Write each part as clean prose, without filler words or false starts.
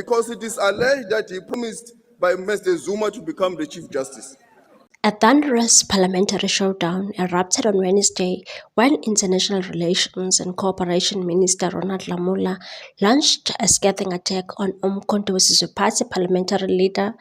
because it is alleged that he promised by Mr. Zuma to become the Chief Justice. A thunderous parliamentary showdown erupted on Wednesday when International Relations and Cooperation Minister Ronald Lamola launched a scathing attack on Umkhonto weSizwe Party parliamentary leader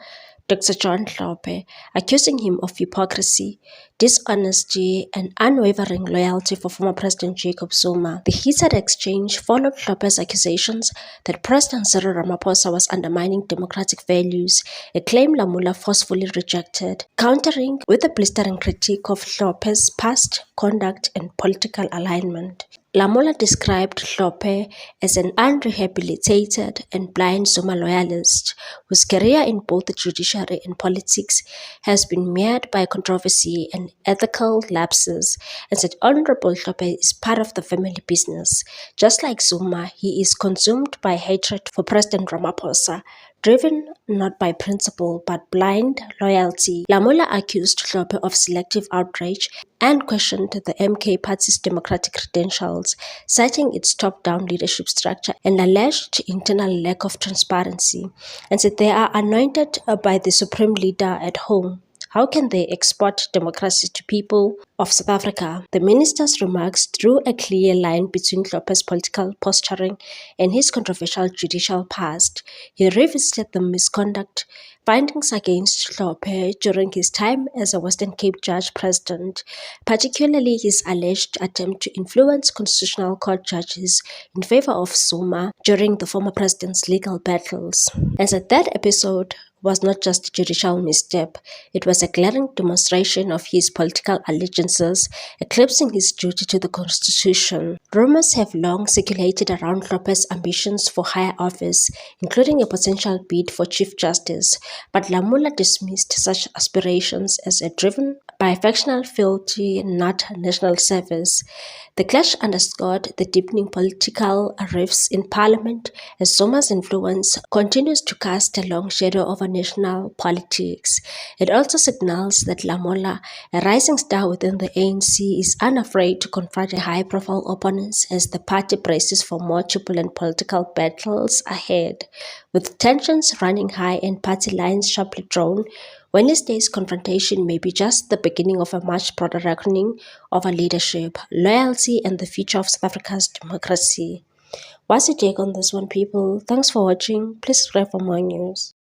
Dr. John Hlophe, accusing him of hypocrisy, dishonesty, and unwavering loyalty for former President Jacob Zuma. The heated exchange followed Hlophe's accusations that President Cyril Ramaphosa was undermining democratic values, a claim Lamola forcefully rejected, countering with a blistering critique of Hlophe's past conduct and political alignment. Lamola described Hlophe as an unrehabilitated and blind Zuma loyalist whose career in both the judiciary and politics has been marred by controversy and ethical lapses, and said Honorable Hlophe is part of the family business. Just like Zuma, he is consumed by hatred for President Ramaphosa, driven not by principle but blind loyalty. Lamola accused Hlophe of selective outrage and questioned the MK party's democratic credentials, citing its top-down leadership structure and alleged internal lack of transparency, and said they are anointed by the supreme leader at home. How can they export democracy to people of South Africa? The minister's remarks drew a clear line between Hlophe's political posturing and his controversial judicial past. He revisited the misconduct findings against Hlophe during his time as a Western Cape Judge President, particularly his alleged attempt to influence Constitutional Court judges in favor of Zuma during the former president's legal battles. And said that episode was not just a judicial misstep, it was a glaring demonstration of his political allegiances, eclipsing his duty to the Constitution. Rumors have long circulated around Hlophe's ambitions for higher office, including a potential bid for Chief Justice, but Lamola dismissed such aspirations as driven by factional fealty, not national service. The clash underscored the deepening political rifts in parliament as Zuma's influence continues to cast a long shadow over national politics. It also signals that Lamola, a rising star within the ANC, is unafraid to confront high-profile opponents as the party braces for more turbulent political battles ahead. With tensions running high and party lines sharply drawn, Wednesday's confrontation may be just the beginning of a much broader reckoning over leadership, loyalty, and the future of South Africa's democracy. What's your take on this one, people? Thanks for watching. Please subscribe for more news.